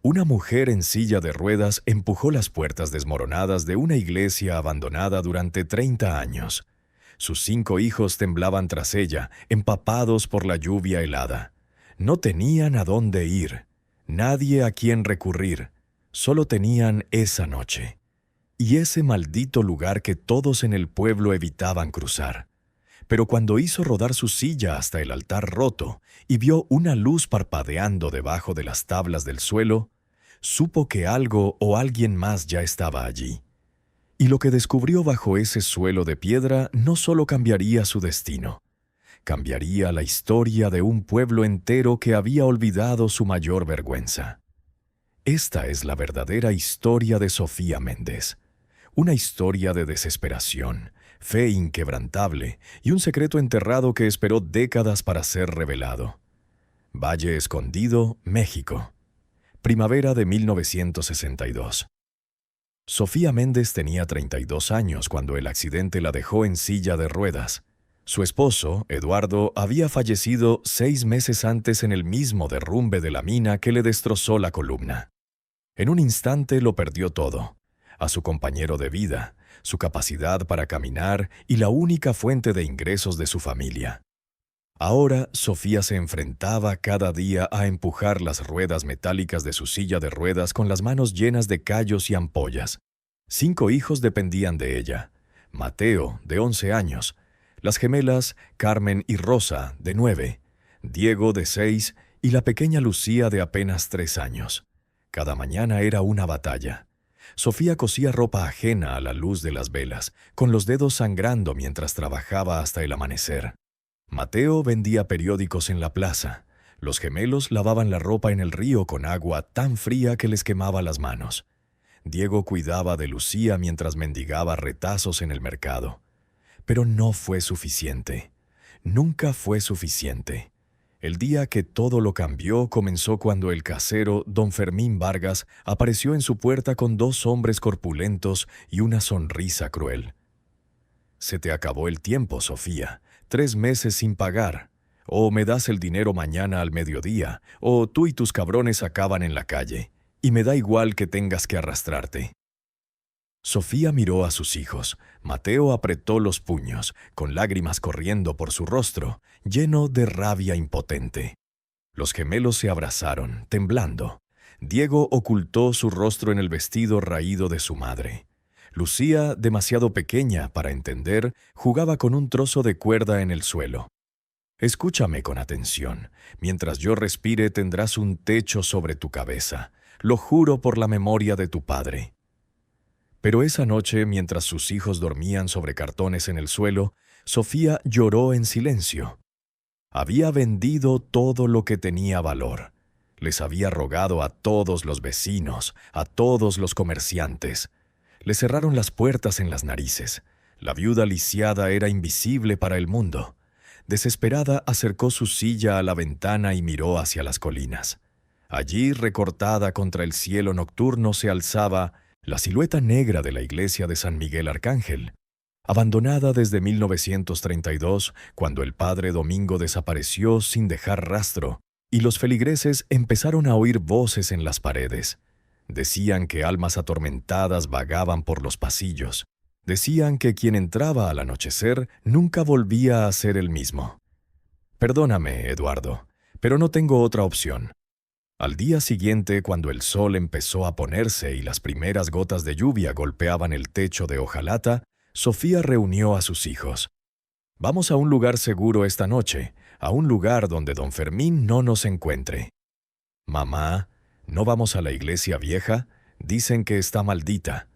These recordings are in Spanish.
Una mujer en silla de ruedas empujó las puertas desmoronadas de una iglesia abandonada durante 30 años. Sus 5 hijos temblaban tras ella, empapados por la lluvia helada. No tenían a dónde ir, nadie a quien recurrir, solo tenían esa noche. Y ese maldito lugar que todos en el pueblo evitaban cruzar. Pero cuando hizo rodar su silla hasta el altar roto y vio una luz parpadeando debajo de las tablas del suelo, supo que algo o alguien más ya estaba allí. Y lo que descubrió bajo ese suelo de piedra no solo cambiaría su destino, cambiaría la historia de un pueblo entero que había olvidado su mayor vergüenza. Esta es la verdadera historia de Sofía Méndez. Una historia de desesperación, fe inquebrantable y un secreto enterrado que esperó décadas para ser revelado. Valle Escondido, México. Primavera de 1962. Sofía Méndez tenía 32 años cuando el accidente la dejó en silla de ruedas. Su esposo, Eduardo, había fallecido 6 meses antes en el mismo derrumbe de la mina que le destrozó la columna. En un instante lo perdió todo: a su compañero de vida, su capacidad para caminar y la única fuente de ingresos de su familia. Ahora, Sofía se enfrentaba cada día a empujar las ruedas metálicas de su silla de ruedas con las manos llenas de callos y ampollas. 5 hijos dependían de ella: Mateo, de 11 años, las gemelas Carmen y Rosa, de 9, Diego, de 6, y la pequeña Lucía, de apenas 3 años. Cada mañana era una batalla. Sofía cosía ropa ajena a la luz de las velas, con los dedos sangrando mientras trabajaba hasta el amanecer. Mateo vendía periódicos en la plaza. Los gemelos lavaban la ropa en el río con agua tan fría que les quemaba las manos. Diego cuidaba de Lucía mientras mendigaba retazos en el mercado. Pero no fue suficiente. Nunca fue suficiente. El día que todo lo cambió comenzó cuando el casero, don Fermín Vargas, apareció en su puerta con 2 hombres corpulentos y una sonrisa cruel. «Se te acabó el tiempo, Sofía. 3 meses sin pagar. O me das el dinero mañana al mediodía, o tú y tus cabrones acaban en la calle. Y me da igual que tengas que arrastrarte». Sofía miró a sus hijos. Mateo apretó los puños, con lágrimas corriendo por su rostro, lleno de rabia impotente. Los gemelos se abrazaron, temblando. Diego ocultó su rostro en el vestido raído de su madre. Lucía, demasiado pequeña para entender, jugaba con un trozo de cuerda en el suelo. «Escúchame con atención. Mientras yo respire tendrás un techo sobre tu cabeza. Lo juro por la memoria de tu padre». Pero esa noche, mientras sus hijos dormían sobre cartones en el suelo, Sofía lloró en silencio. Había vendido todo lo que tenía valor. Les había rogado a todos los vecinos, a todos los comerciantes. Le cerraron las puertas en las narices. La viuda lisiada era invisible para el mundo. Desesperada, acercó su silla a la ventana y miró hacia las colinas. Allí, recortada contra el cielo nocturno, se alzaba la silueta negra de la iglesia de San Miguel Arcángel, abandonada desde 1932, cuando el padre Domingo desapareció sin dejar rastro, y los feligreses empezaron a oír voces en las paredes. Decían que almas atormentadas vagaban por los pasillos. Decían que quien entraba al anochecer nunca volvía a ser el mismo. «Perdóname, Eduardo, pero no tengo otra opción». Al día siguiente, cuando el sol empezó a ponerse y las primeras gotas de lluvia golpeaban el techo de hojalata, Sofía reunió a sus hijos. «Vamos a un lugar seguro esta noche, a un lugar donde don Fermín no nos encuentre». «Mamá, ¿no vamos a la iglesia vieja? Dicen que está maldita».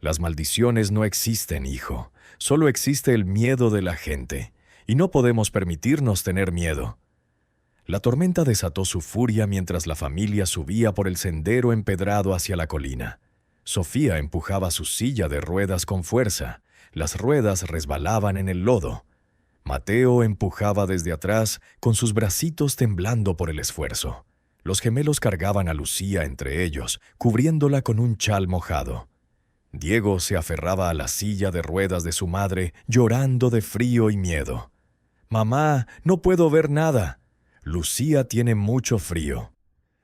«Las maldiciones no existen, hijo. Solo existe el miedo de la gente. Y no podemos permitirnos tener miedo». La tormenta desató su furia mientras la familia subía por el sendero empedrado hacia la colina. Sofía empujaba su silla de ruedas con fuerza. Las ruedas resbalaban en el lodo. Mateo empujaba desde atrás, con sus bracitos temblando por el esfuerzo. Los gemelos cargaban a Lucía entre ellos, cubriéndola con un chal mojado. Diego se aferraba a la silla de ruedas de su madre, llorando de frío y miedo. «Mamá, no puedo ver nada». «Lucía tiene mucho frío».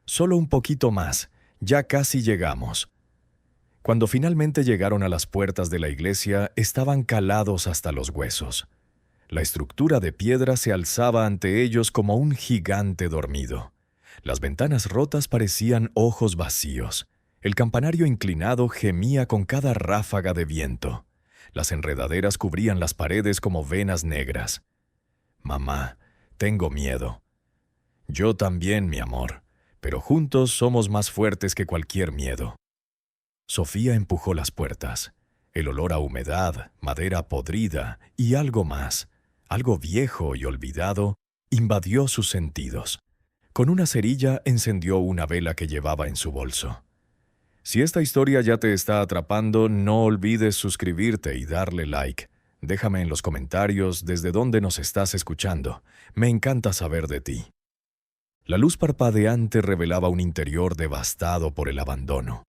«Solo un poquito más. Ya casi llegamos. Cuando finalmente llegaron a las puertas de la iglesia, estaban calados hasta los huesos. La estructura de piedra se alzaba ante ellos como un gigante dormido. Las ventanas rotas parecían ojos vacíos. El campanario inclinado gemía con cada ráfaga de viento. Las enredaderas cubrían las paredes como venas negras. «Mamá, tengo miedo». «Yo también, mi amor, pero juntos somos más fuertes que cualquier miedo». Sofía empujó las puertas. El olor a humedad, madera podrida y algo más, algo viejo y olvidado, invadió sus sentidos. Con una cerilla encendió una vela que llevaba en su bolso. Si esta historia ya te está atrapando, no olvides suscribirte y darle like. Déjame en los comentarios desde dónde nos estás escuchando. Me encanta saber de ti. La luz parpadeante revelaba un interior devastado por el abandono.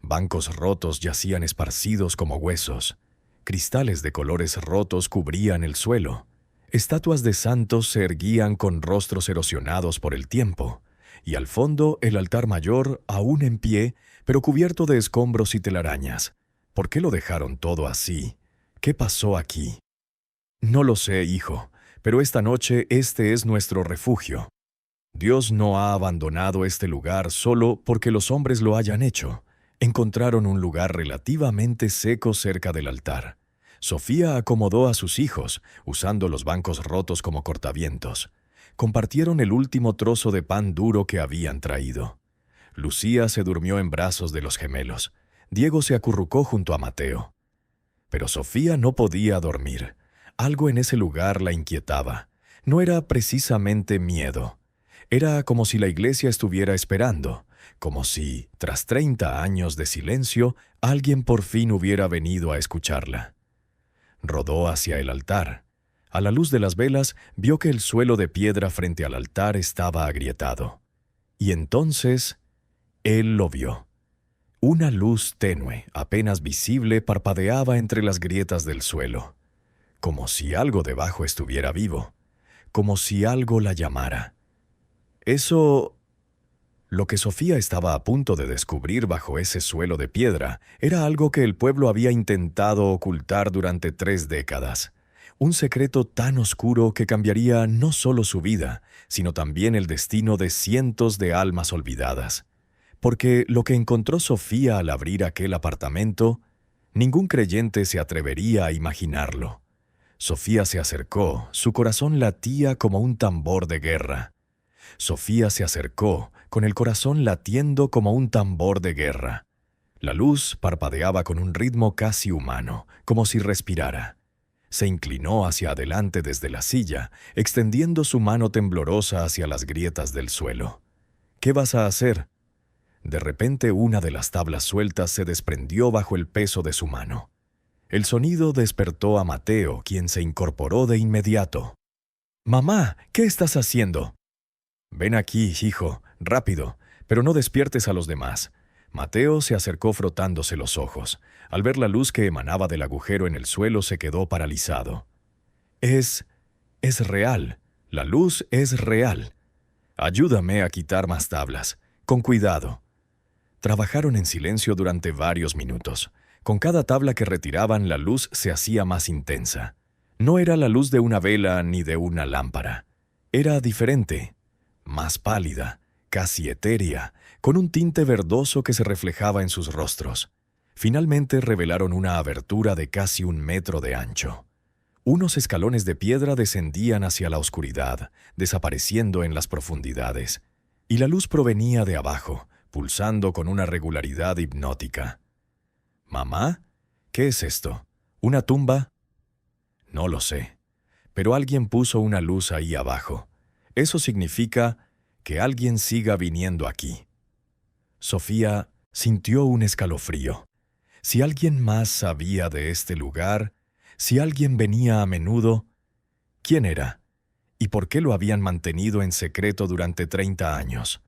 Bancos rotos yacían esparcidos como huesos. Cristales de colores rotos cubrían el suelo. Estatuas de santos se erguían con rostros erosionados por el tiempo. Y al fondo el altar mayor, aún en pie, pero cubierto de escombros y telarañas. ¿Por qué lo dejaron todo así? ¿Qué pasó aquí? No lo sé, hijo, pero esta noche este es nuestro refugio. Dios no ha abandonado este lugar solo porque los hombres lo hayan hecho. Encontraron un lugar relativamente seco cerca del altar. Sofía acomodó a sus hijos, usando los bancos rotos como cortavientos. Compartieron el último trozo de pan duro que habían traído. Lucía se durmió en brazos de los gemelos. Diego se acurrucó junto a Mateo. Pero Sofía no podía dormir. Algo en ese lugar la inquietaba. No era precisamente miedo. Era como si la iglesia estuviera esperando, como si, tras 30 años de silencio, alguien por fin hubiera venido a escucharla. Rodó hacia el altar. A la luz de las velas, vio que el suelo de piedra frente al altar estaba agrietado. Y entonces, él lo vio. Una luz tenue, apenas visible, parpadeaba entre las grietas del suelo, como si algo debajo estuviera vivo, como si algo la llamara. Lo que Sofía estaba a punto de descubrir bajo ese suelo de piedra era algo que el pueblo había intentado ocultar durante 3 décadas. Un secreto tan oscuro que cambiaría no solo su vida, sino también el destino de cientos de almas olvidadas. Porque lo que encontró Sofía al abrir aquel apartamento, ningún creyente se atrevería a imaginarlo. Sofía se acercó, su corazón latía como un tambor de guerra. Sofía se acercó, con el corazón latiendo como un tambor de guerra. La luz parpadeaba con un ritmo casi humano, como si respirara. Se inclinó hacia adelante desde la silla, extendiendo su mano temblorosa hacia las grietas del suelo. «¿Qué vas a hacer?» De repente una de las tablas sueltas se desprendió bajo el peso de su mano. El sonido despertó a Mateo, quien se incorporó de inmediato. «Mamá, ¿qué estás haciendo?» «Ven aquí, hijo, rápido, pero no despiertes a los demás». Mateo se acercó frotándose los ojos. Al ver la luz que emanaba del agujero en el suelo, se quedó paralizado. Es real. La luz es real. Ayúdame a quitar más tablas. Con cuidado». Trabajaron en silencio durante varios minutos. Con cada tabla que retiraban, la luz se hacía más intensa. No era la luz de una vela ni de una lámpara. Era diferente, más pálida, casi etérea, con un tinte verdoso que se reflejaba en sus rostros. Finalmente revelaron una abertura de casi 1 metro de ancho. Unos escalones de piedra descendían hacia la oscuridad, desapareciendo en las profundidades. Y la luz provenía de abajo, pulsando con una regularidad hipnótica. «¿Mamá? ¿Qué es esto? ¿Una tumba?» «No lo sé, pero alguien puso una luz ahí abajo. Eso significa que alguien siga viniendo aquí». Sofía sintió un escalofrío. Si alguien más sabía de este lugar, si alguien venía a menudo, ¿quién era? ¿Y por qué lo habían mantenido en secreto durante 30 años?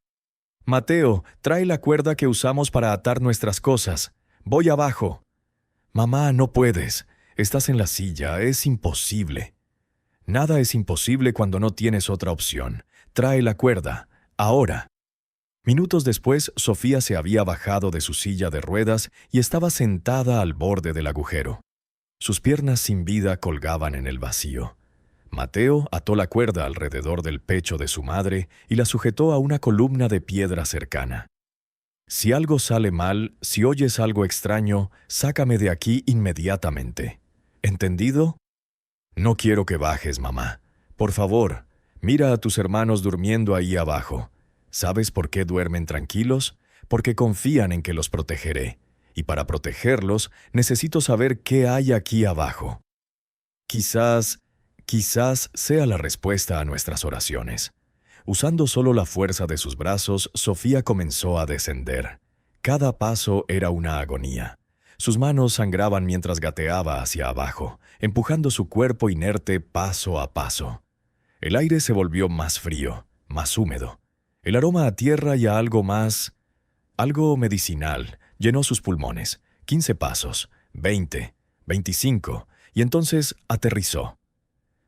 «Mateo, trae la cuerda que usamos para atar nuestras cosas. Voy abajo». «Mamá, no puedes. Estás en la silla. Es imposible». «Nada es imposible cuando no tienes otra opción. Trae la cuerda. Ahora». Minutos después, Sofía se había bajado de su silla de ruedas y estaba sentada al borde del agujero. Sus piernas sin vida colgaban en el vacío. Mateo ató la cuerda alrededor del pecho de su madre y la sujetó a una columna de piedra cercana. «Si algo sale mal, si oyes algo extraño, sácame de aquí inmediatamente. ¿Entendido? No quiero que bajes, mamá. Por favor, mira a tus hermanos durmiendo ahí abajo. ¿Sabes por qué duermen tranquilos? Porque confían en que los protegeré. Y para protegerlos, necesito saber qué hay aquí abajo. Quizás sea la respuesta a nuestras oraciones». Usando solo la fuerza de sus brazos, Sofía comenzó a descender. Cada paso era una agonía. Sus manos sangraban mientras gateaba hacia abajo, empujando su cuerpo inerte paso a paso. El aire se volvió más frío, más húmedo. El aroma a tierra y a algo medicinal, llenó sus pulmones. 15 pasos, 20, 25, y entonces aterrizó.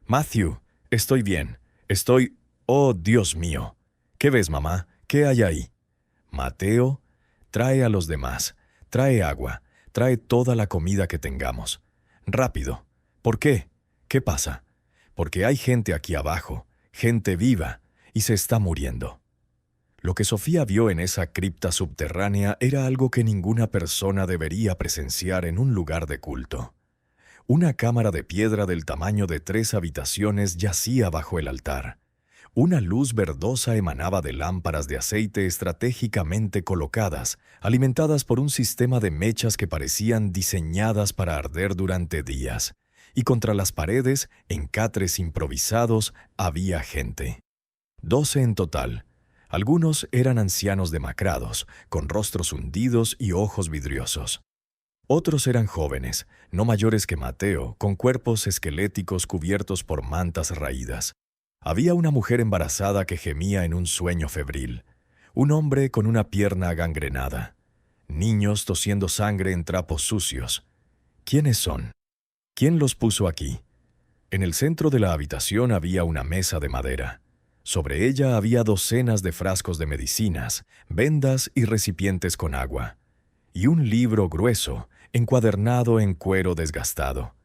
«Matthew, estoy bien, estoy... Oh, Dios mío. ¿Qué ves, mamá? ¿Qué hay ahí?» «Mateo, trae a los demás, trae agua, trae toda la comida que tengamos. Rápido». «¿Por qué? ¿Qué pasa?» «Porque hay gente aquí abajo, gente viva, y se está muriendo». Lo que Sofía vio en esa cripta subterránea era algo que ninguna persona debería presenciar en un lugar de culto. Una cámara de piedra del tamaño de 3 habitaciones yacía bajo el altar. Una luz verdosa emanaba de lámparas de aceite estratégicamente colocadas, alimentadas por un sistema de mechas que parecían diseñadas para arder durante días. Y contra las paredes, en catres improvisados, había gente. 12 en total. Algunos eran ancianos demacrados, con rostros hundidos y ojos vidriosos. Otros eran jóvenes, no mayores que Mateo, con cuerpos esqueléticos cubiertos por mantas raídas. Había una mujer embarazada que gemía en un sueño febril, un hombre con una pierna gangrenada, niños tosiendo sangre en trapos sucios. ¿Quiénes son? ¿Quién los puso aquí? En el centro de la habitación había una mesa de madera. Sobre ella había docenas de frascos de medicinas, vendas y recipientes con agua, y un libro grueso, encuadernado en cuero desgastado.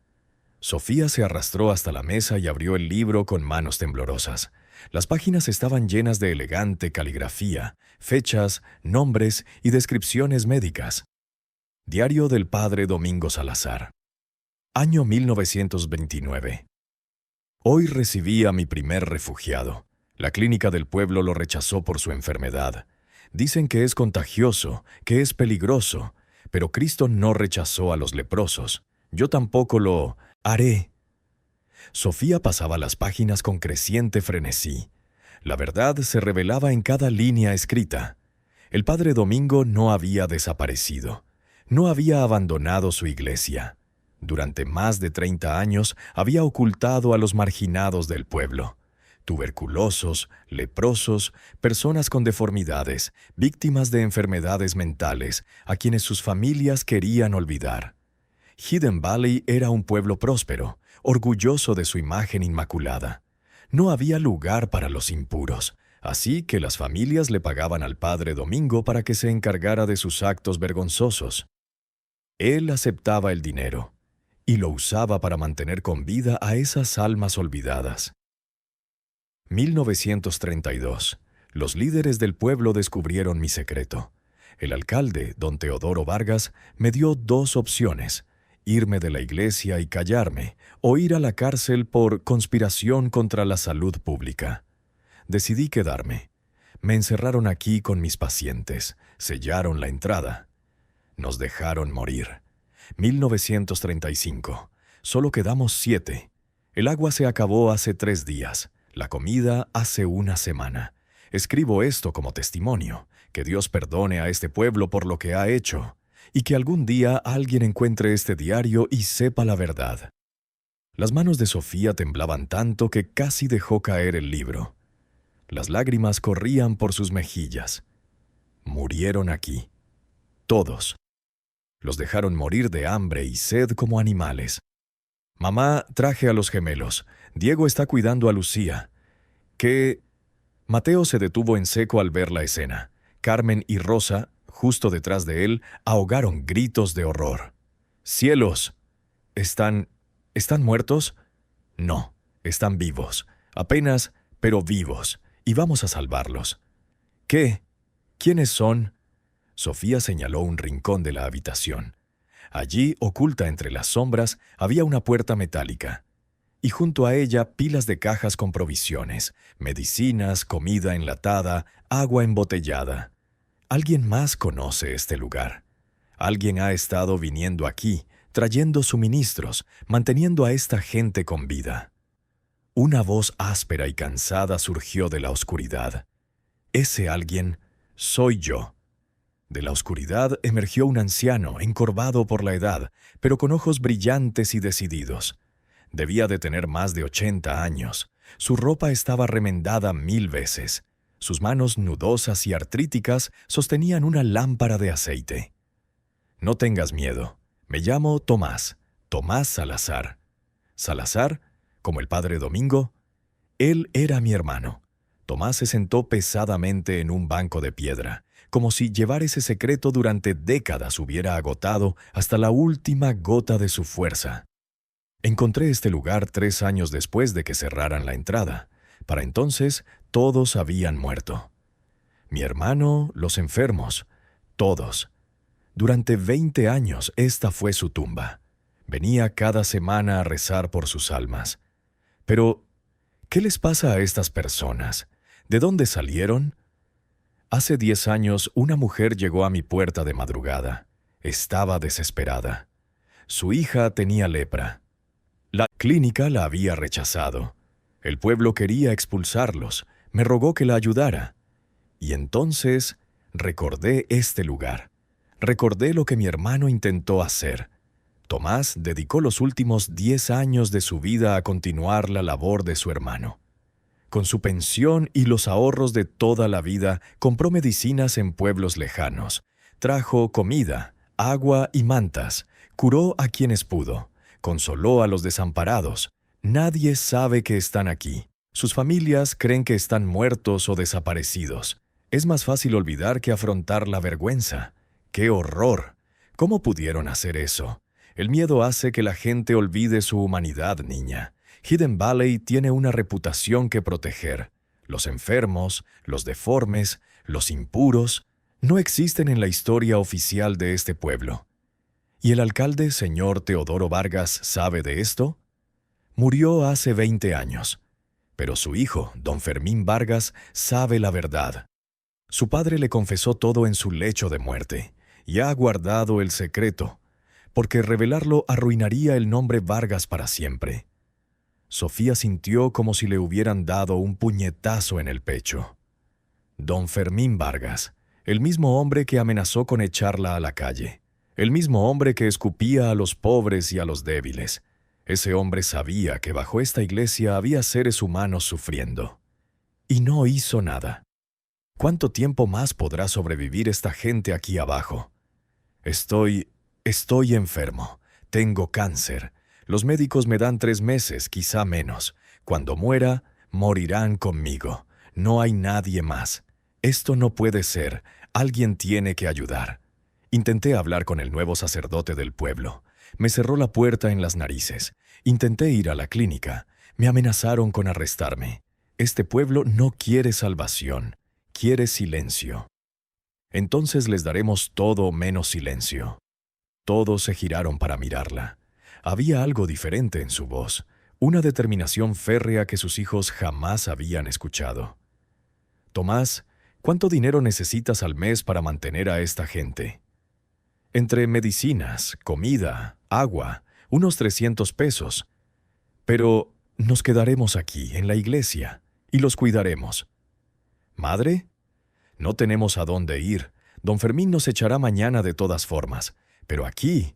Sofía se arrastró hasta la mesa y abrió el libro con manos temblorosas. Las páginas estaban llenas de elegante caligrafía, fechas, nombres y descripciones médicas. Diario del padre Domingo Salazar. Año 1929. Hoy recibí a mi primer refugiado. La clínica del pueblo lo rechazó por su enfermedad. Dicen que es contagioso, que es peligroso, pero Cristo no rechazó a los leprosos. Yo tampoco lo haré. Sofía pasaba las páginas con creciente frenesí. La verdad se revelaba en cada línea escrita. El padre Domingo no había desaparecido. No había abandonado su iglesia. Durante más de 30 años había ocultado a los marginados del pueblo. Tuberculosos, leprosos, personas con deformidades, víctimas de enfermedades mentales, a quienes sus familias querían olvidar. Hidden Valley era un pueblo próspero, orgulloso de su imagen inmaculada. No había lugar para los impuros, así que las familias le pagaban al padre Domingo para que se encargara de sus actos vergonzosos. Él aceptaba el dinero y lo usaba para mantener con vida a esas almas olvidadas. 1932. Los líderes del pueblo descubrieron mi secreto. El alcalde, don Teodoro Vargas, me dio 2 opciones: irme de la iglesia y callarme, o ir a la cárcel por conspiración contra la salud pública. Decidí quedarme. Me encerraron aquí con mis pacientes, sellaron la entrada. Nos dejaron morir. 1935. Solo quedamos 7. El agua se acabó hace 3 días. La comida hace 1 semana. Escribo esto como testimonio, que Dios perdone a este pueblo por lo que ha hecho, y que algún día alguien encuentre este diario y sepa la verdad. Las manos de Sofía temblaban tanto que casi dejó caer el libro. Las lágrimas corrían por sus mejillas. Murieron aquí. Todos. Los dejaron morir de hambre y sed como animales. Mamá, traje a los gemelos. Diego está cuidando a Lucía. ¿Qué? Mateo se detuvo en seco al ver la escena. Carmen y Rosa, justo detrás de él, ahogaron gritos de horror. ¡Cielos! ¿Están muertos? No, están vivos. Apenas, pero vivos. Y vamos a salvarlos. ¿Qué? ¿Quiénes son? Sofía señaló un rincón de la habitación. Allí, oculta entre las sombras, había una puerta metálica. Y junto a ella pilas de cajas con provisiones, medicinas, comida enlatada, agua embotellada. Alguien más conoce este lugar. Alguien ha estado viniendo aquí, trayendo suministros, manteniendo a esta gente con vida. Una voz áspera y cansada surgió de la oscuridad. Ese alguien soy yo. De la oscuridad emergió un anciano, encorvado por la edad, pero con ojos brillantes y decididos. Debía de tener más de 80 años. Su ropa estaba remendada 1000 veces. Sus manos nudosas y artríticas sostenían una lámpara de aceite. No tengas miedo. Me llamo Tomás, Tomás Salazar. ¿Salazar? ¿Como el padre Domingo? Él era mi hermano. Tomás se sentó pesadamente en un banco de piedra, como si llevar ese secreto durante décadas hubiera agotado hasta la última gota de su fuerza. Encontré este lugar 3 años después de que cerraran la entrada. Para entonces, todos habían muerto. Mi hermano, los enfermos, todos. Durante 20 años esta fue su tumba. Venía cada semana a rezar por sus almas. Pero, ¿qué les pasa a estas personas? ¿De dónde salieron? Hace 10 años una mujer llegó a mi puerta de madrugada. Estaba desesperada. Su hija tenía lepra. La clínica la había rechazado. El pueblo quería expulsarlos. Me rogó que la ayudara. Y entonces recordé este lugar. Recordé lo que mi hermano intentó hacer. Tomás dedicó los últimos 10 años de su vida a continuar la labor de su hermano. Con su pensión y los ahorros de toda la vida, compró medicinas en pueblos lejanos. Trajo comida, agua y mantas. Curó a quienes pudo. Consoló a los desamparados. Nadie sabe que están aquí. Sus familias creen que están muertos o desaparecidos. Es más fácil olvidar que afrontar la vergüenza. ¡Qué horror! ¿Cómo pudieron hacer eso? El miedo hace que la gente olvide su humanidad, niña. Hidden Valley tiene una reputación que proteger. Los enfermos, los deformes, los impuros, no existen en la historia oficial de este pueblo. ¿Y el alcalde, señor Teodoro Vargas, sabe de esto? Murió hace 20 años. Pero su hijo, don Fermín Vargas, sabe la verdad. Su padre le confesó todo en su lecho de muerte, y ha guardado el secreto, porque revelarlo arruinaría el nombre Vargas para siempre. Sofía sintió como si le hubieran dado un puñetazo en el pecho. Don Fermín Vargas, el mismo hombre que amenazó con echarla a la calle, el mismo hombre que escupía a los pobres y a los débiles. Ese hombre sabía que bajo esta iglesia había seres humanos sufriendo. Y no hizo nada. ¿Cuánto tiempo más podrá sobrevivir esta gente aquí abajo? Estoy enfermo. Tengo cáncer. Los médicos me dan 3 meses, quizá menos. Cuando muera, morirán conmigo. No hay nadie más. Esto no puede ser. Alguien tiene que ayudar. Intenté hablar con el nuevo sacerdote del pueblo. Me cerró la puerta en las narices. Intenté ir a la clínica. Me amenazaron con arrestarme. Este pueblo no quiere salvación. Quiere silencio. Entonces les daremos todo menos silencio. Todos se giraron para mirarla. Había algo diferente en su voz, una determinación férrea que sus hijos jamás habían escuchado. Tomás, ¿cuánto dinero necesitas al mes para mantener a esta gente? Entre medicinas, comida, agua, unos 300 pesos. Pero nos quedaremos aquí, en la iglesia, y los cuidaremos. ¿Madre? No tenemos a dónde ir. Don Fermín nos echará mañana de todas formas. Pero aquí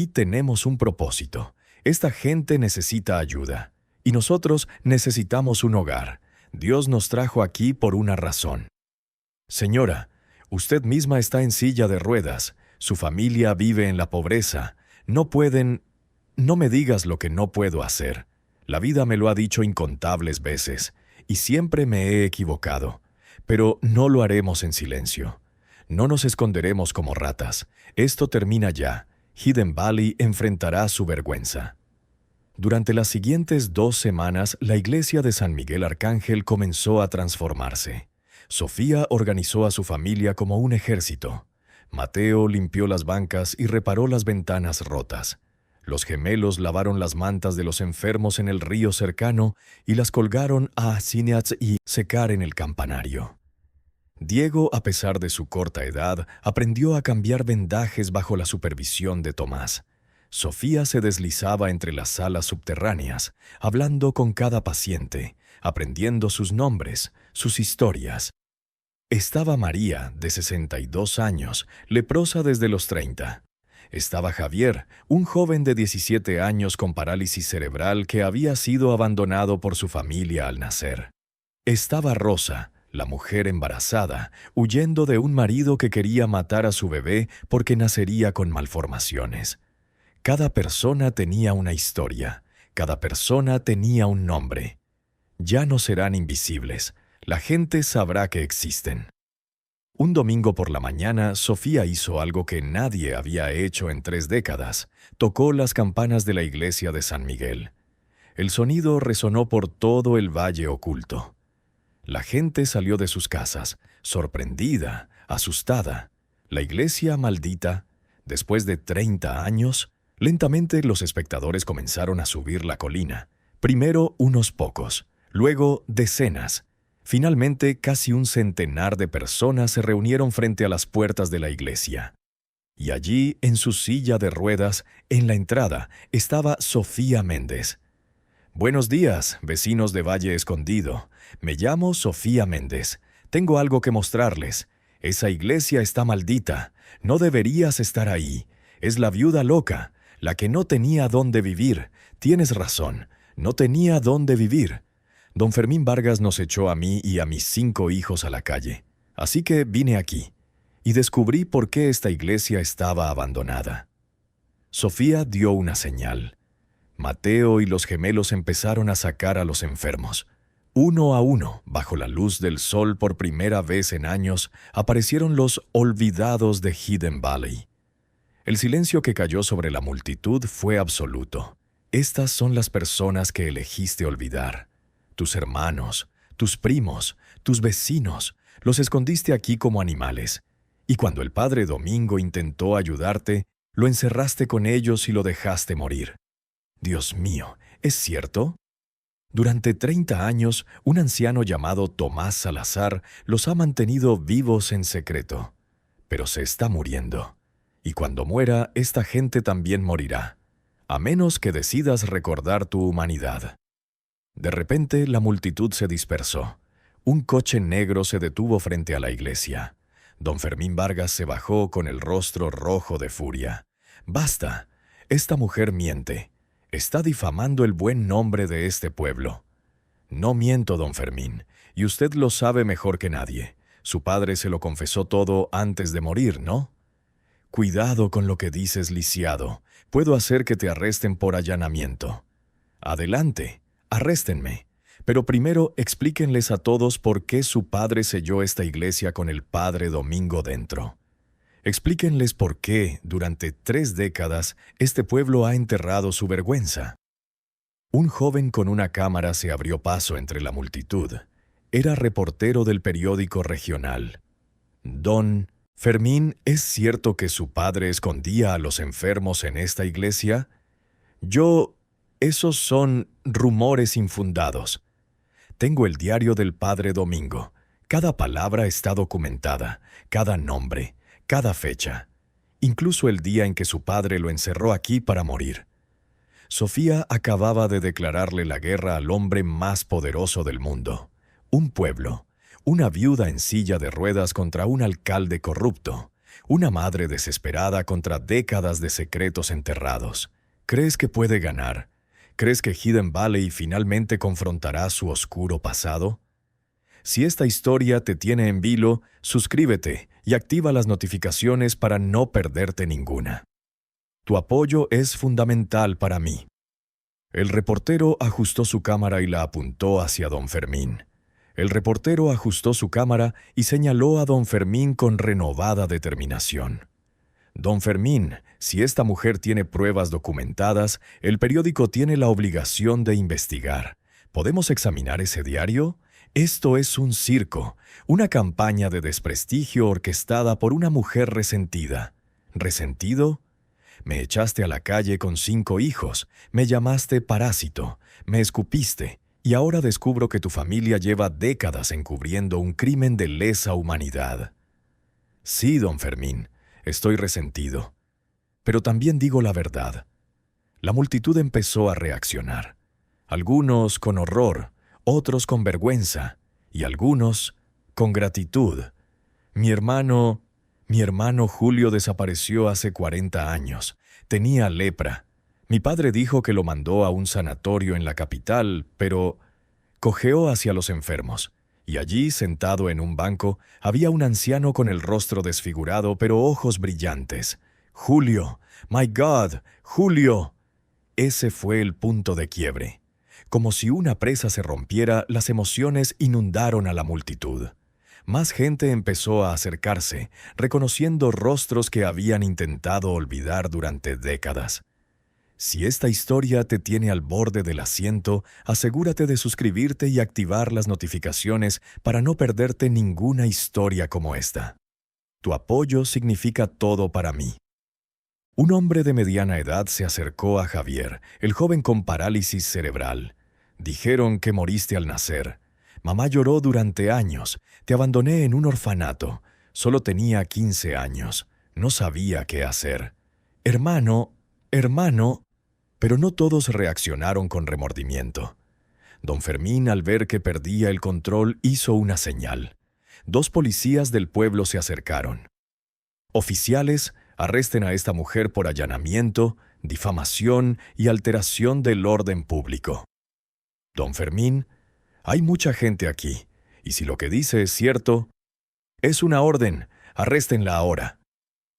tenemos un propósito. Esta gente necesita ayuda. Y nosotros necesitamos un hogar. Dios nos trajo aquí por una razón. Señora, usted misma está en silla de ruedas. Su familia vive en la pobreza. No me digas lo que no puedo hacer. La vida me lo ha dicho incontables veces. Y siempre me he equivocado. Pero no lo haremos en silencio. No nos esconderemos como ratas. Esto termina ya. Hidden Valley enfrentará su vergüenza. Durante las siguientes 2 semanas, la iglesia de San Miguel Arcángel comenzó a transformarse. Sofía organizó a su familia como un ejército. Mateo limpió las bancas y reparó las ventanas rotas. Los gemelos lavaron las mantas de los enfermos en el río cercano y las colgaron a Cineats y secar en el campanario. Diego, a pesar de su corta edad, aprendió a cambiar vendajes bajo la supervisión de Tomás. Sofía se deslizaba entre las salas subterráneas, hablando con cada paciente, aprendiendo sus nombres, sus historias. Estaba María, de 62 años, leprosa desde los 30. Estaba Javier, un joven de 17 años con parálisis cerebral que había sido abandonado por su familia al nacer. Estaba Rosa, la mujer embarazada, huyendo de un marido que quería matar a su bebé porque nacería con malformaciones. Cada persona tenía una historia, cada persona tenía un nombre. Ya no serán invisibles, la gente sabrá que existen. Un domingo por la mañana, Sofía hizo algo que nadie había hecho en 3 décadas. Tocó las campanas de la iglesia de San Miguel. El sonido resonó por todo el valle oculto. La gente salió de sus casas, sorprendida, asustada. La iglesia maldita, después de 30 años, lentamente los espectadores comenzaron a subir la colina. Primero unos pocos, luego decenas. Finalmente, casi un centenar de personas se reunieron frente a las puertas de la iglesia. Y allí, en su silla de ruedas, en la entrada, estaba Sofía Méndez. «Buenos días, vecinos de Valle Escondido. Me llamo Sofía Méndez. Tengo algo que mostrarles. Esa iglesia está maldita. No deberías estar ahí. Es la viuda loca, la que no tenía dónde vivir. Tienes razón, no tenía dónde vivir. Don Fermín Vargas nos echó a mí y a mis 5 hijos a la calle. Así que vine aquí y descubrí por qué esta iglesia estaba abandonada». Sofía dio una señal. Mateo y los gemelos empezaron a sacar a los enfermos. Uno a uno, bajo la luz del sol por primera vez en años, aparecieron los olvidados de Hidden Valley. El silencio que cayó sobre la multitud fue absoluto. Estas son las personas que elegiste olvidar. Tus hermanos, tus primos, tus vecinos, los escondiste aquí como animales. Y cuando el padre Domingo intentó ayudarte, lo encerraste con ellos y lo dejaste morir. Dios mío, ¿es cierto? Durante 30 años, un anciano llamado Tomás Salazar los ha mantenido vivos en secreto. Pero se está muriendo. Y cuando muera, esta gente también morirá, a menos que decidas recordar tu humanidad. De repente, la multitud se dispersó. Un coche negro se detuvo frente a la iglesia. Don Fermín Vargas se bajó con el rostro rojo de furia. «Basta. Esta mujer miente. Está difamando el buen nombre de este pueblo». «No miento, don Fermín, y usted lo sabe mejor que nadie. Su padre se lo confesó todo antes de morir, ¿no?» «Cuidado con lo que dices, lisiado. Puedo hacer que te arresten por allanamiento». «Adelante, arréstenme. Pero primero explíquenles a todos por qué su padre selló esta iglesia con el padre Domingo dentro. Explíquenles por qué, durante 3 décadas, este pueblo ha enterrado su vergüenza». Un joven con una cámara se abrió paso entre la multitud. Era reportero del periódico regional. «Don Fermín, ¿es cierto que su padre escondía a los enfermos en esta iglesia?» «Esos son rumores infundados. Tengo el diario del padre Domingo. Cada palabra está documentada, cada nombre, cada fecha, incluso el día en que su padre lo encerró aquí para morir». Sofía acababa de declararle la guerra al hombre más poderoso del mundo. Un pueblo, una viuda en silla de ruedas contra un alcalde corrupto, una madre desesperada contra décadas de secretos enterrados. ¿Crees que puede ganar? ¿Crees que Hidden Valley finalmente confrontará su oscuro pasado? Si esta historia te tiene en vilo, suscríbete y activa las notificaciones para no perderte ninguna. Tu apoyo es fundamental para mí. El reportero ajustó su cámara y la apuntó hacia don Fermín. El reportero ajustó su cámara y señaló a don Fermín con renovada determinación. Don Fermín, si esta mujer tiene pruebas documentadas, el periódico tiene la obligación de investigar. ¿Podemos examinar ese diario? Esto es un circo, una campaña de desprestigio orquestada por una mujer resentida. ¿Resentido? Me echaste a la calle con 5 hijos, me llamaste parásito, me escupiste, y ahora descubro que tu familia lleva décadas encubriendo un crimen de lesa humanidad. Sí, don Fermín, estoy resentido. Pero también digo la verdad. La multitud empezó a reaccionar. Algunos con horror, otros con vergüenza, y algunos con gratitud. Mi hermano Julio desapareció hace 40 años. Tenía lepra. Mi padre dijo que lo mandó a un sanatorio en la capital, pero cojeó hacia los enfermos. Y allí, sentado en un banco, había un anciano con el rostro desfigurado, pero ojos brillantes. ¡Julio! ¡My God! ¡Julio! Ese fue el punto de quiebre. Como si una presa se rompiera, las emociones inundaron a la multitud. Más gente empezó a acercarse, reconociendo rostros que habían intentado olvidar durante décadas. Si esta historia te tiene al borde del asiento, asegúrate de suscribirte y activar las notificaciones para no perderte ninguna historia como esta. Tu apoyo significa todo para mí. Un hombre de mediana edad se acercó a Javier, el joven con parálisis cerebral. Dijeron que moriste al nacer. Mamá lloró durante años. Te abandoné en un orfanato. Solo tenía 15 años. No sabía qué hacer. Hermano. Pero no todos reaccionaron con remordimiento. Don Fermín, al ver que perdía el control, hizo una señal. 2 policías del pueblo se acercaron. Oficiales, arresten a esta mujer por allanamiento, difamación y alteración del orden público. Don Fermín, hay mucha gente aquí, y si lo que dice es cierto, es una orden, arréstenla ahora.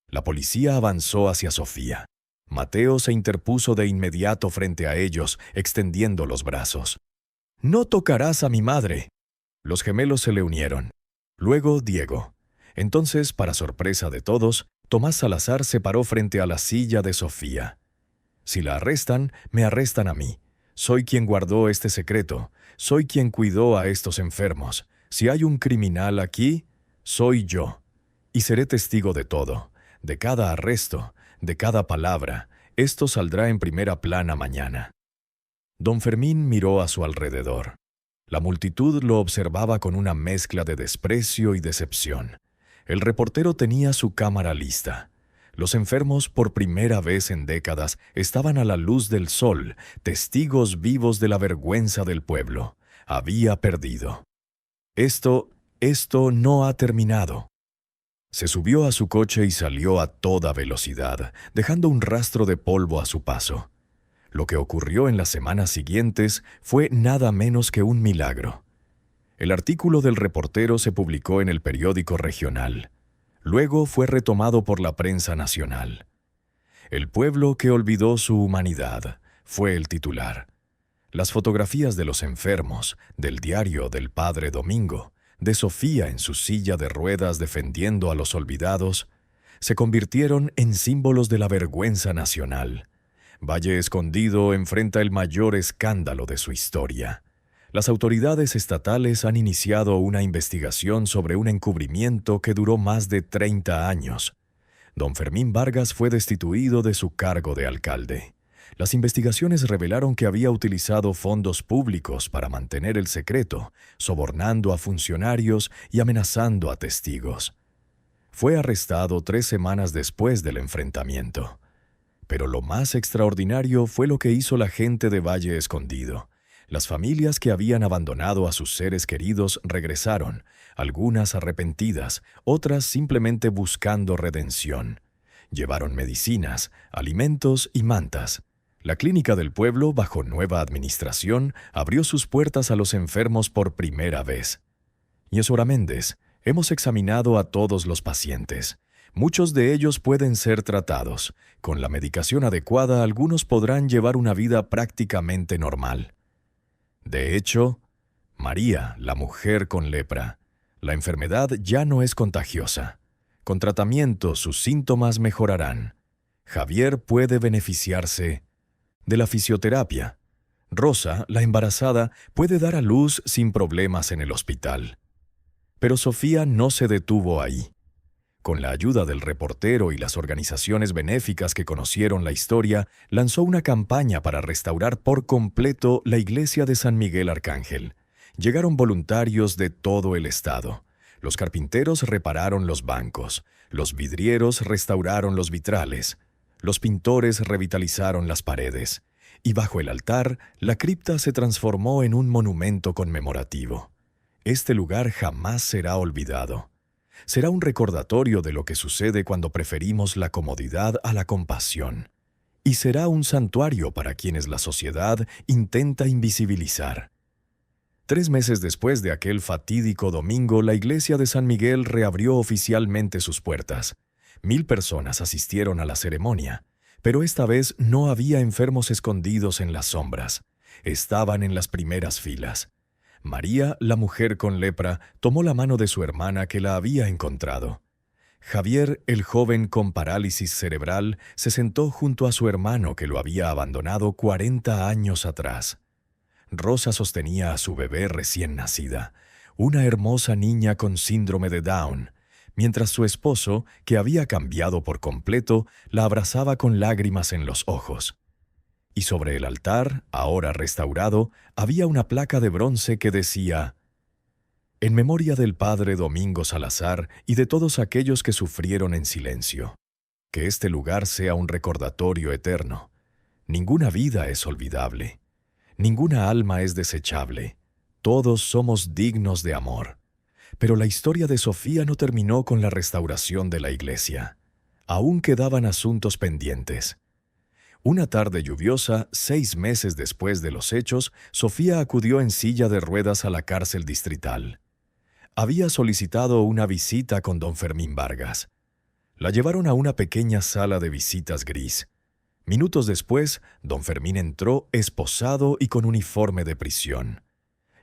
La policía avanzó hacia Sofía. Mateo se interpuso de inmediato frente a ellos, extendiendo los brazos. «¡No tocarás a mi madre!». Los gemelos se le unieron. Luego Diego. Entonces, para sorpresa de todos, Tomás Salazar se paró frente a la silla de Sofía. «Si la arrestan, me arrestan a mí. Soy quien guardó este secreto. Soy quien cuidó a estos enfermos. Si hay un criminal aquí, soy yo. Y seré testigo de todo, de cada arresto, de cada palabra. Esto saldrá en primera plana mañana». Don Fermín miró a su alrededor. La multitud lo observaba con una mezcla de desprecio y decepción. El reportero tenía su cámara lista. Los enfermos, por primera vez en décadas, estaban a la luz del sol, testigos vivos de la vergüenza del pueblo. Había perdido. Esto no ha terminado. Se subió a su coche y salió a toda velocidad, dejando un rastro de polvo a su paso. Lo que ocurrió en las semanas siguientes fue nada menos que un milagro. El artículo del reportero se publicó en el periódico regional. Luego fue retomado por la prensa nacional. «El pueblo que olvidó su humanidad» fue el titular. Las fotografías de los enfermos, del diario del padre Domingo, de Sofía en su silla de ruedas defendiendo a los olvidados, se convirtieron en símbolos de la vergüenza nacional. Valle Escondido enfrenta el mayor escándalo de su historia. Las autoridades estatales han iniciado una investigación sobre un encubrimiento que duró más de 30 años. Don Fermín Vargas fue destituido de su cargo de alcalde. Las investigaciones revelaron que había utilizado fondos públicos para mantener el secreto, sobornando a funcionarios y amenazando a testigos. Fue arrestado 3 semanas después del enfrentamiento. Pero lo más extraordinario fue lo que hizo la gente de Valle Escondido. Las familias que habían abandonado a sus seres queridos regresaron, algunas arrepentidas, otras simplemente buscando redención. Llevaron medicinas, alimentos y mantas. La clínica del pueblo, bajo nueva administración, abrió sus puertas a los enfermos por primera vez. Yesora Méndez, hemos examinado a todos los pacientes. Muchos de ellos pueden ser tratados. Con la medicación adecuada, algunos podrán llevar una vida prácticamente normal. De hecho, María, la mujer con lepra. La enfermedad ya no es contagiosa. Con tratamiento sus síntomas mejorarán. Javier puede beneficiarse de la fisioterapia. Rosa, la embarazada, puede dar a luz sin problemas en el hospital. Pero Sofía no se detuvo ahí. Con la ayuda del reportero y las organizaciones benéficas que conocieron la historia, lanzó una campaña para restaurar por completo la iglesia de San Miguel Arcángel. Llegaron voluntarios de todo el estado. Los carpinteros repararon los bancos, los vidrieros restauraron los vitrales, los pintores revitalizaron las paredes, y bajo el altar, la cripta se transformó en un monumento conmemorativo. Este lugar jamás será olvidado. Será un recordatorio de lo que sucede cuando preferimos la comodidad a la compasión. Y será un santuario para quienes la sociedad intenta invisibilizar. 3 meses después de aquel fatídico domingo, la iglesia de San Miguel reabrió oficialmente sus puertas. 1000 personas asistieron a la ceremonia, pero esta vez no había enfermos escondidos en las sombras. Estaban en las primeras filas. María, la mujer con lepra, tomó la mano de su hermana que la había encontrado. Javier, el joven con parálisis cerebral, se sentó junto a su hermano que lo había abandonado 40 años atrás. Rosa sostenía a su bebé recién nacida, una hermosa niña con síndrome de Down, mientras su esposo, que había cambiado por completo, la abrazaba con lágrimas en los ojos. Y sobre el altar, ahora restaurado, había una placa de bronce que decía: «En memoria del padre Domingo Salazar y de todos aquellos que sufrieron en silencio. Que este lugar sea un recordatorio eterno. Ninguna vida es olvidable. Ninguna alma es desechable. Todos somos dignos de amor». Pero la historia de Sofía no terminó con la restauración de la iglesia. Aún quedaban asuntos pendientes. Una tarde lluviosa, 6 meses después de los hechos, Sofía acudió en silla de ruedas a la cárcel distrital. Había solicitado una visita con don Fermín Vargas. La llevaron a una pequeña sala de visitas gris. Minutos después, don Fermín entró esposado y con uniforme de prisión.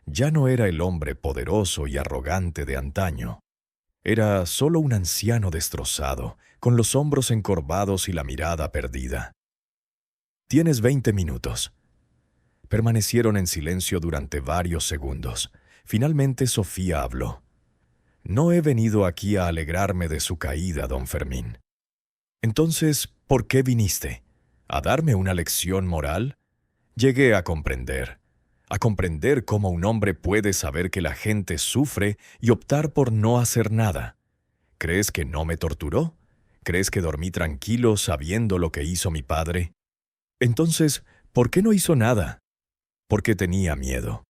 Ya no era el hombre poderoso y arrogante de antaño. Era solo un anciano destrozado, con los hombros encorvados y la mirada perdida. «Tienes 20 minutos». Permanecieron en silencio durante varios segundos. Finalmente Sofía habló. «No he venido aquí a alegrarme de su caída, don Fermín». «Entonces, ¿por qué viniste? ¿A darme una lección moral?» Llegué a comprender cómo un hombre puede saber que la gente sufre y optar por no hacer nada. ¿Crees que no me torturó? ¿Crees que dormí tranquilo sabiendo lo que hizo mi padre? Entonces, ¿por qué no hizo nada? Porque tenía miedo.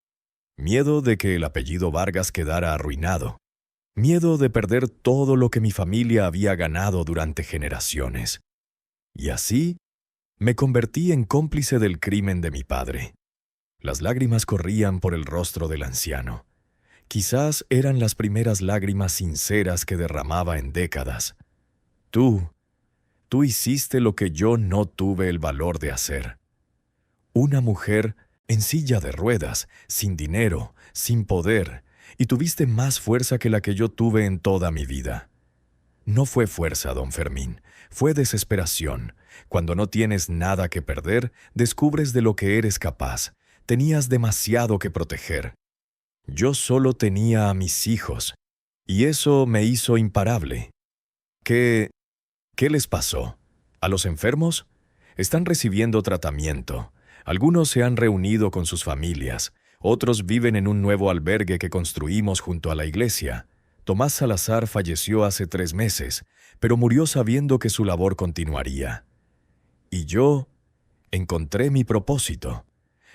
Miedo de que el apellido Vargas quedara arruinado. Miedo de perder todo lo que mi familia había ganado durante generaciones. Y así, me convertí en cómplice del crimen de mi padre. Las lágrimas corrían por el rostro del anciano. Quizás eran las primeras lágrimas sinceras que derramaba en décadas. Tú hiciste lo que yo no tuve el valor de hacer. Una mujer en silla de ruedas, sin dinero, sin poder, y tuviste más fuerza que la que yo tuve en toda mi vida. No fue fuerza, don Fermín, fue desesperación. Cuando no tienes nada que perder, descubres de lo que eres capaz. Tenías demasiado que proteger. Yo solo tenía a mis hijos, y eso me hizo imparable. ¿Qué les pasó? ¿A los enfermos? Están recibiendo tratamiento. Algunos se han reunido con sus familias. Otros viven en un nuevo albergue que construimos junto a la iglesia. Tomás Salazar falleció hace 3 meses, pero murió sabiendo que su labor continuaría. Y yo encontré mi propósito.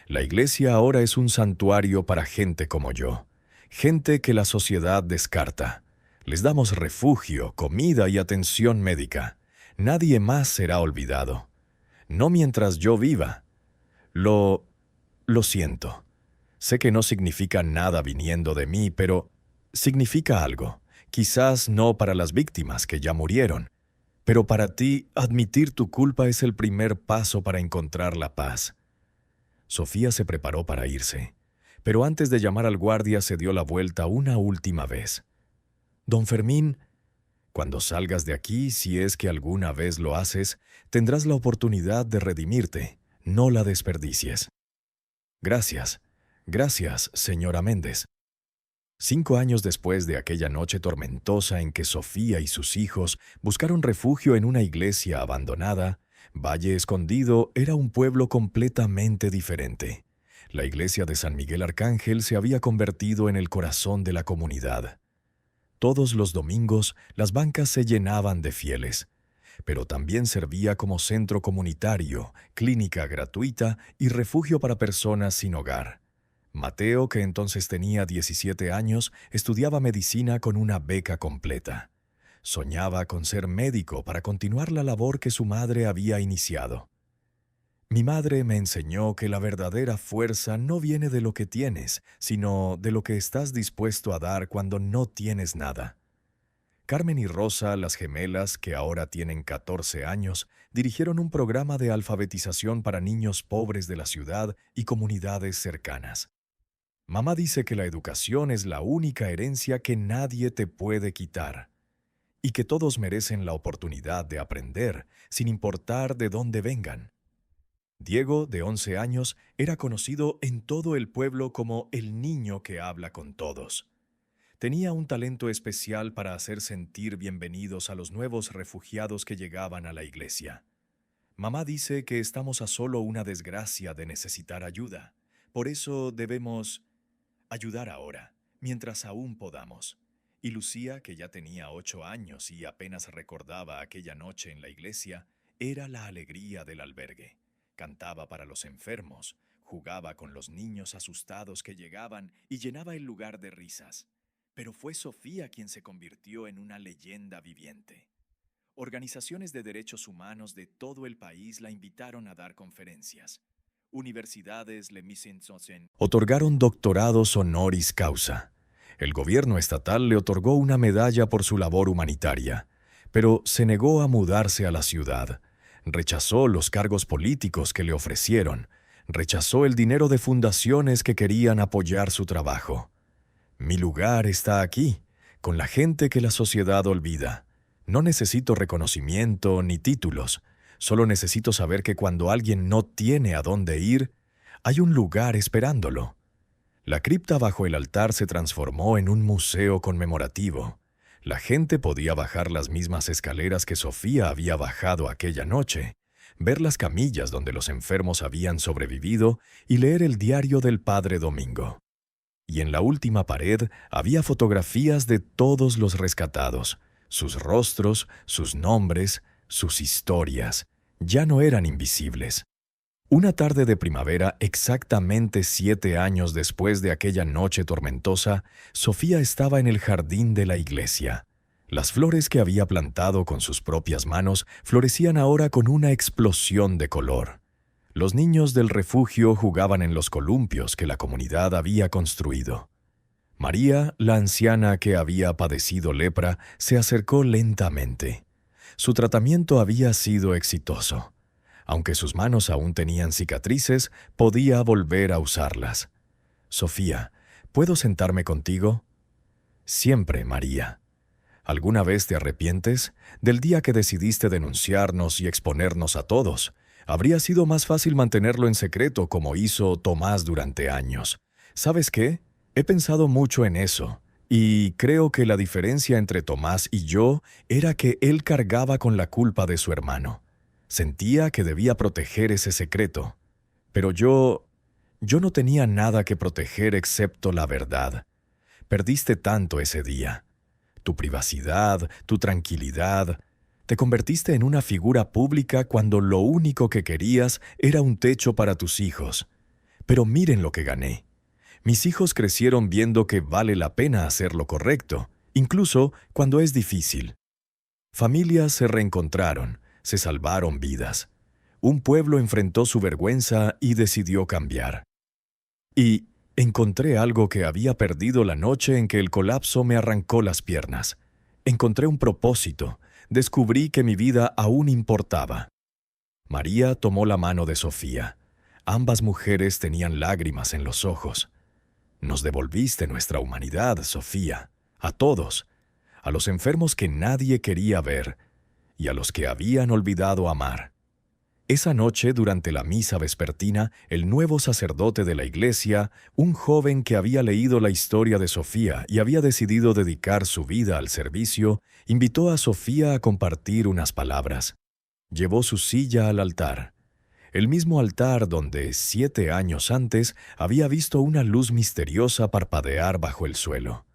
La iglesia ahora es un santuario para gente como yo, gente que la sociedad descarta. Les damos refugio, comida y atención médica. Nadie más será olvidado. No mientras yo viva. Lo siento. Sé que no significa nada viniendo de mí, pero significa algo. Quizás no para las víctimas que ya murieron, pero para ti admitir tu culpa es el primer paso para encontrar la paz. Sofía se preparó para irse, pero antes de llamar al guardia se dio la vuelta una última vez. «Don Fermín, cuando salgas de aquí, si es que alguna vez lo haces, tendrás la oportunidad de redimirte. No la desperdicies». «Gracias, gracias, señora Méndez». 5 años después de aquella noche tormentosa en que Sofía y sus hijos buscaron refugio en una iglesia abandonada, Valle Escondido era un pueblo completamente diferente. La iglesia de San Miguel Arcángel se había convertido en el corazón de la comunidad. Todos los domingos las bancas se llenaban de fieles, pero también servía como centro comunitario, clínica gratuita y refugio para personas sin hogar. Mateo, que entonces tenía 17 años, estudiaba medicina con una beca completa. Soñaba con ser médico para continuar la labor que su madre había iniciado. «Mi madre me enseñó que la verdadera fuerza no viene de lo que tienes, sino de lo que estás dispuesto a dar cuando no tienes nada». Carmen y Rosa, las gemelas, que ahora tienen 14 años, dirigieron un programa de alfabetización para niños pobres de la ciudad y comunidades cercanas. Mamá dice que la educación es la única herencia que nadie te puede quitar y que todos merecen la oportunidad de aprender, sin importar de dónde vengan. Diego, de 11 años, era conocido en todo el pueblo como el niño que habla con todos. Tenía un talento especial para hacer sentir bienvenidos a los nuevos refugiados que llegaban a la iglesia. Mamá dice que estamos a solo una desgracia de necesitar ayuda. Por eso debemos ayudar ahora, mientras aún podamos. Y Lucía, que ya tenía 8 años y apenas recordaba aquella noche en la iglesia, era la alegría del albergue. Cantaba para los enfermos, jugaba con los niños asustados que llegaban y llenaba el lugar de risas. Pero fue Sofía quien se convirtió en una leyenda viviente. Organizaciones de derechos humanos de todo el país la invitaron a dar conferencias. Universidades le otorgaron doctorados honoris causa. El gobierno estatal le otorgó una medalla por su labor humanitaria, pero se negó a mudarse a la ciudad. Rechazó los cargos políticos que le ofrecieron. Rechazó el dinero de fundaciones que querían apoyar su trabajo. «Mi lugar está aquí, con la gente que la sociedad olvida. No necesito reconocimiento ni títulos. Solo necesito saber que cuando alguien no tiene a dónde ir, hay un lugar esperándolo». La cripta bajo el altar se transformó en un museo conmemorativo. La gente podía bajar las mismas escaleras que Sofía había bajado aquella noche, ver las camillas donde los enfermos habían sobrevivido y leer el diario del Padre Domingo. Y en la última pared había fotografías de todos los rescatados. Sus rostros, sus nombres, sus historias, ya no eran invisibles. Una tarde de primavera, exactamente 7 años después de aquella noche tormentosa, Sofía estaba en el jardín de la iglesia. Las flores que había plantado con sus propias manos florecían ahora con una explosión de color. Los niños del refugio jugaban en los columpios que la comunidad había construido. María, la anciana que había padecido lepra, se acercó lentamente. Su tratamiento había sido exitoso. Aunque sus manos aún tenían cicatrices, podía volver a usarlas. «Sofía, ¿puedo sentarme contigo?» «Siempre, María». «¿Alguna vez te arrepientes del día que decidiste denunciarnos y exponernos a todos? Habría sido más fácil mantenerlo en secreto como hizo Tomás durante años. ¿Sabes qué? He pensado mucho en eso, y creo que la diferencia entre Tomás y yo era que él cargaba con la culpa de su hermano. Sentía que debía proteger ese secreto. Pero yo no tenía nada que proteger excepto la verdad. Perdiste tanto ese día. Tu privacidad, tu tranquilidad. Te convertiste en una figura pública cuando lo único que querías era un techo para tus hijos. Pero miren lo que gané. Mis hijos crecieron viendo que vale la pena hacer lo correcto, incluso cuando es difícil. Familias se reencontraron, se salvaron vidas. Un pueblo enfrentó su vergüenza y decidió cambiar. Y encontré algo que había perdido la noche en que el colapso me arrancó las piernas. Encontré un propósito. Descubrí que mi vida aún importaba. María tomó la mano de Sofía. Ambas mujeres tenían lágrimas en los ojos. Nos devolviste nuestra humanidad, Sofía, a todos, a los enfermos que nadie quería ver y a los que habían olvidado amar. Esa noche, durante la misa vespertina, el nuevo sacerdote de la iglesia, un joven que había leído la historia de Sofía y había decidido dedicar su vida al servicio, invitó a Sofía a compartir unas palabras. Llevó su silla al altar, el mismo altar donde 7 años antes había visto una luz misteriosa parpadear bajo el suelo.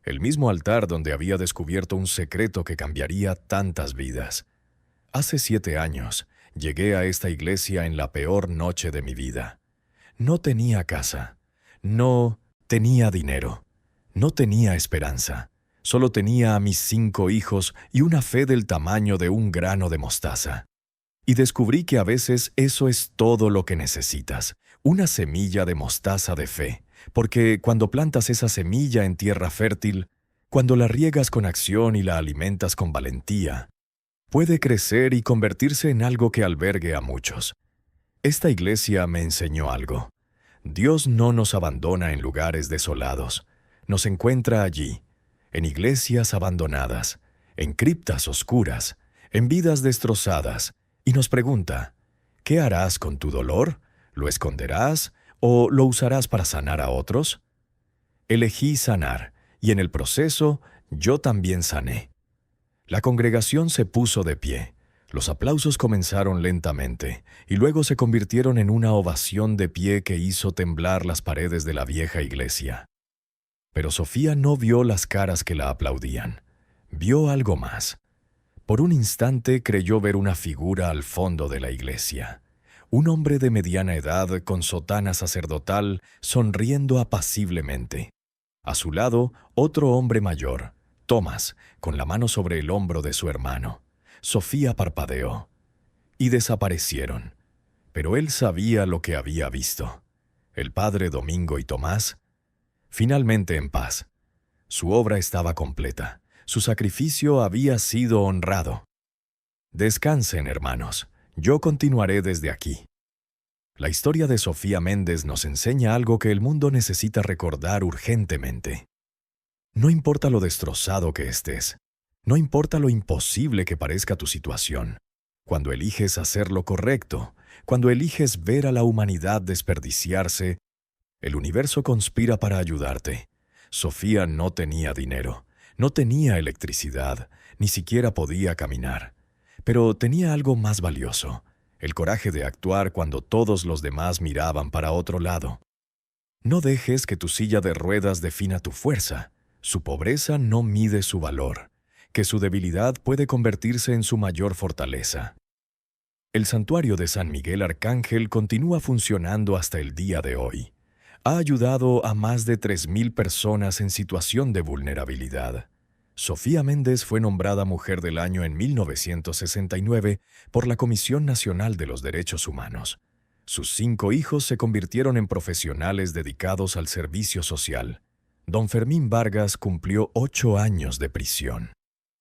El mismo altar donde había descubierto un secreto que cambiaría tantas vidas. Hace 7 años, llegué a esta iglesia en la peor noche de mi vida. No tenía casa, no tenía dinero, no tenía esperanza. Solo tenía a mis 5 hijos y una fe del tamaño de un grano de mostaza. Y descubrí que a veces eso es todo lo que necesitas, una semilla de mostaza de fe, porque cuando plantas esa semilla en tierra fértil, cuando la riegas con acción y la alimentas con valentía, puede crecer y convertirse en algo que albergue a muchos. Esta iglesia me enseñó algo. Dios no nos abandona en lugares desolados. Nos encuentra allí, en iglesias abandonadas, en criptas oscuras, en vidas destrozadas, y nos pregunta, ¿qué harás con tu dolor? ¿Lo esconderás o lo usarás para sanar a otros? Elegí sanar, y en el proceso yo también sané. La congregación se puso de pie. Los aplausos comenzaron lentamente, y luego se convirtieron en una ovación de pie que hizo temblar las paredes de la vieja iglesia. Pero Sofía no vio las caras que la aplaudían. Vio algo más. Por un instante creyó ver una figura al fondo de la iglesia. Un hombre de mediana edad con sotana sacerdotal sonriendo apaciblemente. A su lado, otro hombre mayor, Tomás, con la mano sobre el hombro de su hermano. Sofía parpadeó. Y desaparecieron. Pero él sabía lo que había visto. El padre Domingo y Tomás, finalmente en paz. Su obra estaba completa. Su sacrificio había sido honrado. Descansen, hermanos. Yo continuaré desde aquí. La historia de Sofía Méndez nos enseña algo que el mundo necesita recordar urgentemente. No importa lo destrozado que estés, no importa lo imposible que parezca tu situación, cuando eliges hacer lo correcto, cuando eliges ver a la humanidad desperdiciarse, el universo conspira para ayudarte. Sofía no tenía dinero, no tenía electricidad, ni siquiera podía caminar, pero tenía algo más valioso, el coraje de actuar cuando todos los demás miraban para otro lado. No dejes que tu silla de ruedas defina tu fuerza. Su pobreza no mide su valor, que su debilidad puede convertirse en su mayor fortaleza. El santuario de San Miguel Arcángel continúa funcionando hasta el día de hoy. Ha ayudado a más de 3,000 personas en situación de vulnerabilidad. Sofía Méndez fue nombrada Mujer del Año en 1969 por la Comisión Nacional de los Derechos Humanos. Sus 5 hijos se convirtieron en profesionales dedicados al servicio social. Don Fermín Vargas cumplió 8 años de prisión.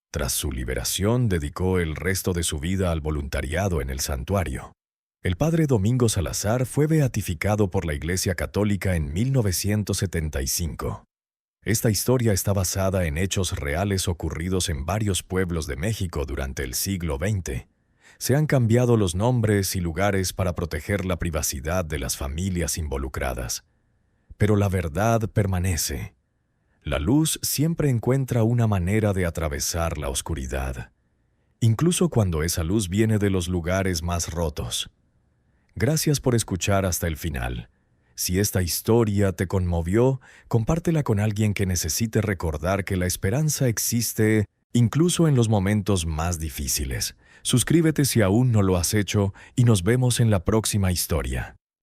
Tras su liberación, dedicó el resto de su vida al voluntariado en el santuario. El padre Domingo Salazar fue beatificado por la Iglesia Católica en 1975. Esta historia está basada en hechos reales ocurridos en varios pueblos de México durante el siglo XX. Se han cambiado los nombres y lugares para proteger la privacidad de las familias involucradas. Pero la verdad permanece. La luz siempre encuentra una manera de atravesar la oscuridad, incluso cuando esa luz viene de los lugares más rotos. Gracias por escuchar hasta el final. Si esta historia te conmovió, compártela con alguien que necesite recordar que la esperanza existe incluso en los momentos más difíciles. Suscríbete si aún no lo has hecho y nos vemos en la próxima historia.